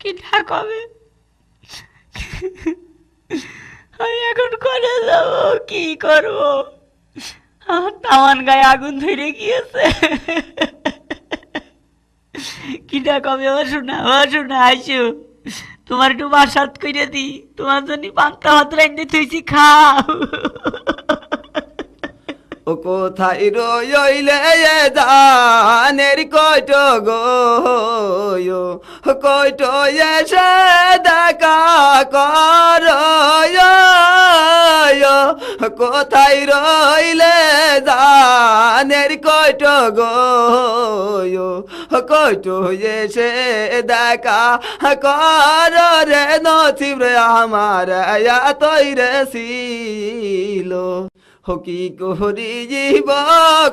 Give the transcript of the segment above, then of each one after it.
কিটা কবে আমি এখন করে যাব, কি করব? আমার তামান গায়ে আগুন ধরে গিয়েছে। কিটা কবে ও শোনা আইসো, তোমার একটু বাসাত করে দি, তোমার জন্য পান্তা ভাত রাইন্দে থুইছি, খাও। ও কোথায় রইলে ধানের কইট গো, কইট এসে দেখা কর, কোথায় রইলে ধানের কইট গো, কইট এসে দেখা কর রে, নসিব রে আমার তৈরে ছিল। কি করি জীব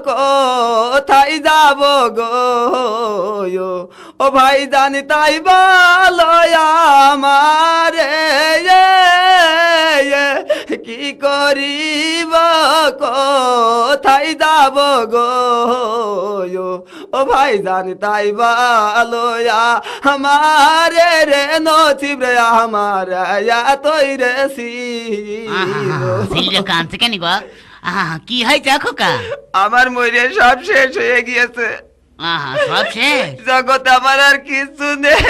কোথায় যাব গো, ও ভাই জানি তাই বলো আমারে, কি করিব কোথায় যাব গো, ও ভাই জানি তাই বলো আমারে রে, নসিব রে আমার তৈরে ছিল। কাঁদছে কেন গো? কি হয়েছে খোকা? আমার মরে সব শেষ হয়ে গিয়েছে। সব শেষ? জগৎ আমার আর কিছু নেই।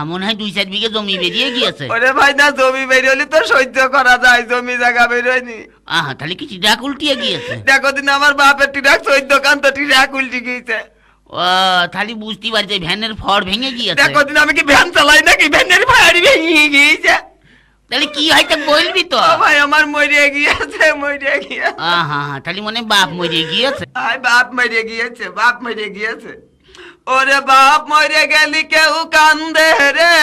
মনে হয় 2-4 বিঘে জমি বেরিয়ে গিয়েছে। ওরে ভাই না, জমি বেরিয়ে তো সহ্য করা যায়, জমি জায়গা বেরোয়নি। তাহলে কি টিরাক উল্টিয়ে গিয়েছে? দেখো দিন আমার বাপের টিরাক 14 কান তো টিরাক উল্টি গিয়েছে। ও তাহলে বুঝতে পারছি ভ্যানের ফড় ভেঙে গিয়েছে। দেখো দিন আমি কি ভ্যান চালাই নাকি, ভ্যানের ফায়ারি ভেঙে গিয়েছে। তাহলে কি হয়তো বলবি তো? ভাই আমার মরে গিয়েছে, মরে গিয়েছে। তাহলে মনে বাপ মরে গিয়েছে। বাপ মরে গিয়েছে, বাপ মরে গিয়েছে। ওরে বাপ মরে গেলি কেউ কান্দে রে,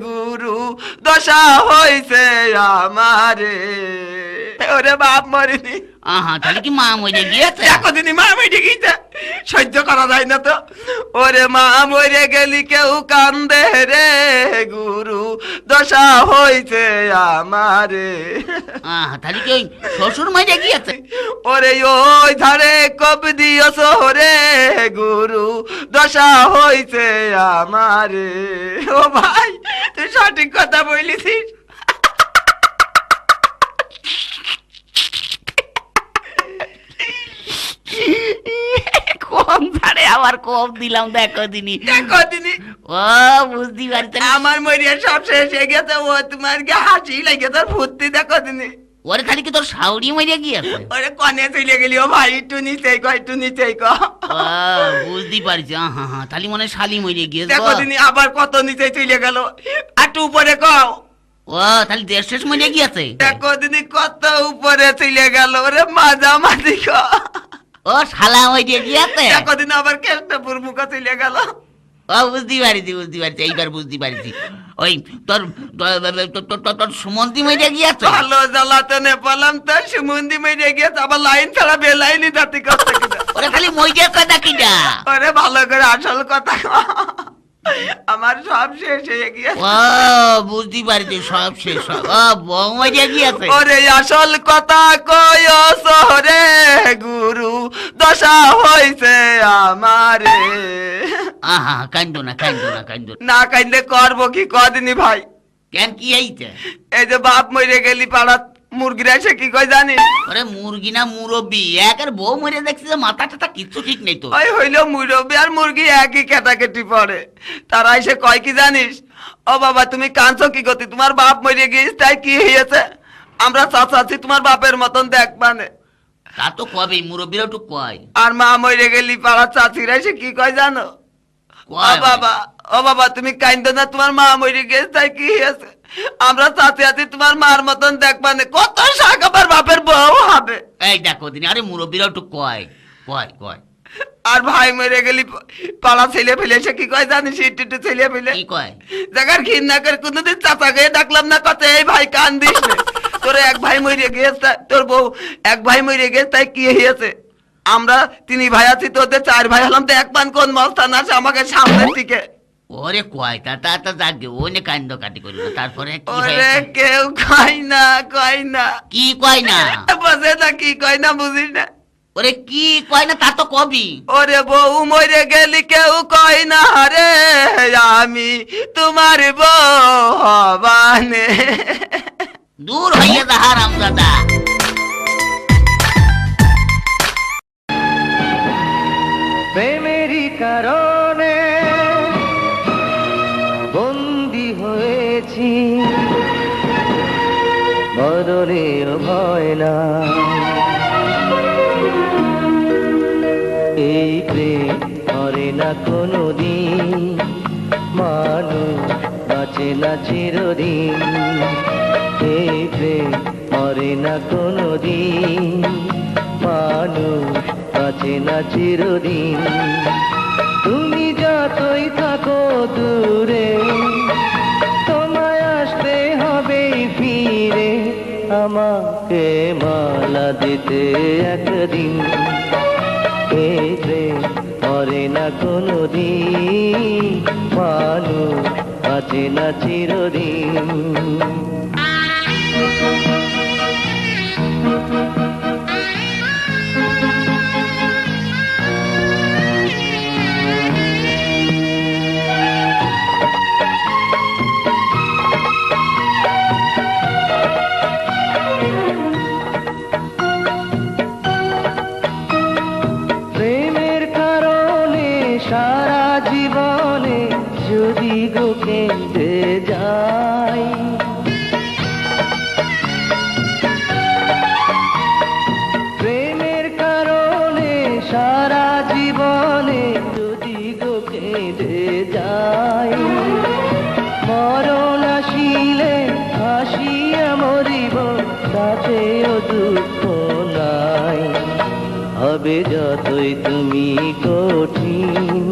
গুরু দশা হইছে আমারে। ওরে বাপ মরেনি। তাহলে কি মা মরে গিয়েছে? দেখো দিনি মা মরে গিয়েছে, সহ্য করা যায় না তো। ওরে মা মরে গেলি কেউ কান্দে রে, গুরু দশা হইছে আমারে। তাহলে কি ওই শ্বশুর মরে গিয়েছে? ওরে ওই ধারে কব দিও সোরে, গুরু দশা হইছে আমারে। ও ভাই তুই সঠিক কথা বলিছিস। কম ধারে আবার কম দিলাম, দেখো দিনি। ও বুঝতে পারছি। আমার মরিয়া সব শেষ হয়ে গেছে, ও তোমার গে হাসি লাগে তোর ফুর্তি, দেখো দিনি। ওরে খালি কি তোর শাউরি মরে গিয়েছে? ওরে কনে চলে গেলি, ও ভাই একটু নিচেই কয়, একটু নিচেই ক। বুঝতে পারছি। তাহলে মনে শালি মরে গিয়েছে। দেখো দিনি আবার কত নিচে চলে গেল, একটু উপরে কও। ও তাহলে দেশ শেষ মরে গিয়েছে। দেখো দিনি কত উপরে চলে গেল, ওরে মাঝামাঝি ক। ও শালা মরে গিয়েছে। দেখো দিন আবার কেষ্টপুর মুখ চলে গেল। ও বুঝতে পারছি, এইবার বুঝতে পারছি। ওই তোর তোর সুমন্তি মরে গিয়েছে। ভালো জ্বালাতনে পেলাম তো, সুমন্দি মরে গিয়েছে, আবার লাইন ছাড়া বেলাইনি জাতি কথা। ওরে খালি মরে কথা কিনা? ওরে ভালো করে আসল কথা, আমার সব শেষ হয়ে গিয়েছে। ও বুঝতে পারছি, সব শেষ। ও বউ মরে গিয়েছে। ওরে আসল কথা কয় শহরে, গুরু দশা হইছে আমারে। কান্দো না, কান্দো না, কান্দো না কান্দে করবো কি কদিনই ভাই। কেন কি হইছে? এই যে বাপ মরে গেলি পাড়াত মুরগিরা এসে কি কয় জানিস? ওরে মুরগি না মুরব্বি, একের বউ মরে দেখছি যে মাথা টাথা কিচ্ছু ঠিক নেই তো। ওই হইলো মুরব্বি আর মুরগি একই কেটাকেটি পড়ে। তারা এসে কয় কি জানিস? ও বাবা তুমি কাঁদছো কি গতি, তোমার বাপ মরে গিয়েছে তাই কি হয়েছে? আমরা চাচ্ছি তোমার বাপের মতন দেখবানে। তা তো কবে মুরব্বিরা একটু কয়। আর মা মরে গেলি পাড়ার চাচিরা এসে কি কয় জানো? ও বাবা তুমি কাঁদো না, তোমার মা মরে গেছে তাই কি হয়েছে? আমরা চাচি আছি তোমার মার মতন দেখবানে, কত শাক আবার বাপের বউ হবে। এই দেখো দিন, আরে মুরব্বিরা একটু কয় কয় কয়। আর ভাই মরে গেলি পাড়া ছেলে ফেলে এসে কি কয় জানিস? একটু ছেলে ফেলে কি কয়? জায়গার ঘৃণা করে কোনদিন চাচা গিয়ে ডাকলাম না, কত এই ভাই কান্দিস রে, তোর এক ভাই মরে গিয়েছে, তোর বউ এক ভাই মরে গেছে তাই কি হয়েছে? আমরা 3 ভাই আছি, তোদের 4 ভাই হলাম, তো এক পান কোন মস্তান আছে আমাকে সামনের দিকে। ওরে কয় তা যাকে ওনে কান্দ কাটি করি না, তারপরে কি ওরে কেউ কয় না, কয় না। কি কয় না? বসে না কি কয় না বুঝিস না? ওরে কি কয় না তা তো কবি। ওরে বউ মরে গেলি কেউ কয় না রে আমি তোমার বউ হবানে। দূর হইয়া যা হারামজাদা। প্রেমেরই কারণে বন্দি হয়েছি, মরণেও ভয় না। এই প্রেম মরে না কোনো দিন, মানুষ বাঁচে না চিরদিন। এই প্রেম মরে না কোনো দিন, মানুষ বাঁচে না চিরদিন। তুমি যতই থাকো দূরে, তোমায় আসতে হবে ফিরে, আমাকে মালা দিতে একদিন। এই প্রেম মরে না কোনো দিন, মানুষ বাঁচে না চিরদিন। প্রেমের কারণে সারা জীবনে যদি গো কেঁদে যাই, প্রেমের কারণে সারা জীবনে যদি গো কেঁদে যাই, মরণ আসিলে হাসিয়া মরিব, তাতেও দুঃখ নাই। হবে যতই তুমি কঠিন,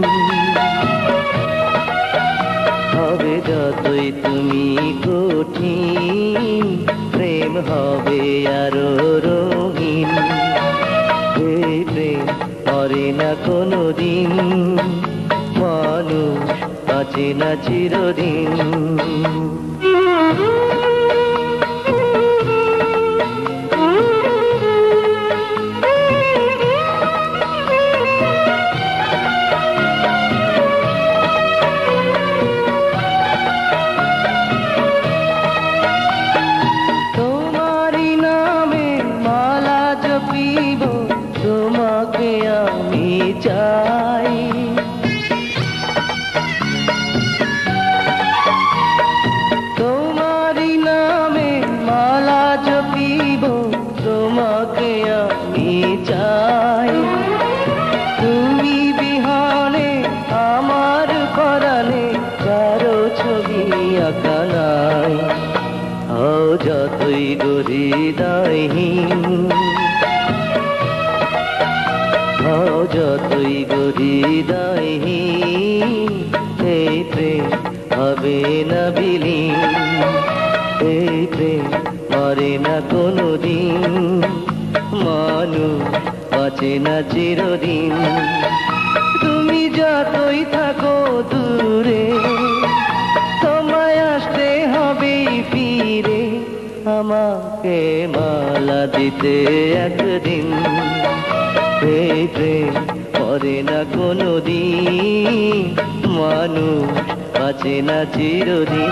হবে যতই তুমি কঠিন, প্রেম হবে আরো রঙিন। এই প্রেম মরে না কোনো দিন, মানুষ বাঁচে না চিরদিন। তোমারি নামে মালা জপিব, তোমাকে আমি চাই। তোমারি নামে মালা জপিব, তোমাকে আমি চাই। তুমি বিহানে আমার পরাণে কারো ছবি আঁকা নাই। হও যতই হৃদয়হীন, হও যতই হৃদয়হীন, এই প্রেম হবে না বিলীন। এই প্রেম মরে না কোনো দিন, মানুষ বাঁচে না চিরদিন। তুমি যতই থাকো দূরে, তোমায় আসতে হবে ফিরে, আমাকে মালা দিতে একদিন। এই প্রেম মরে না কোনো দিন, মানুষ বাঁচে না চিরদিন।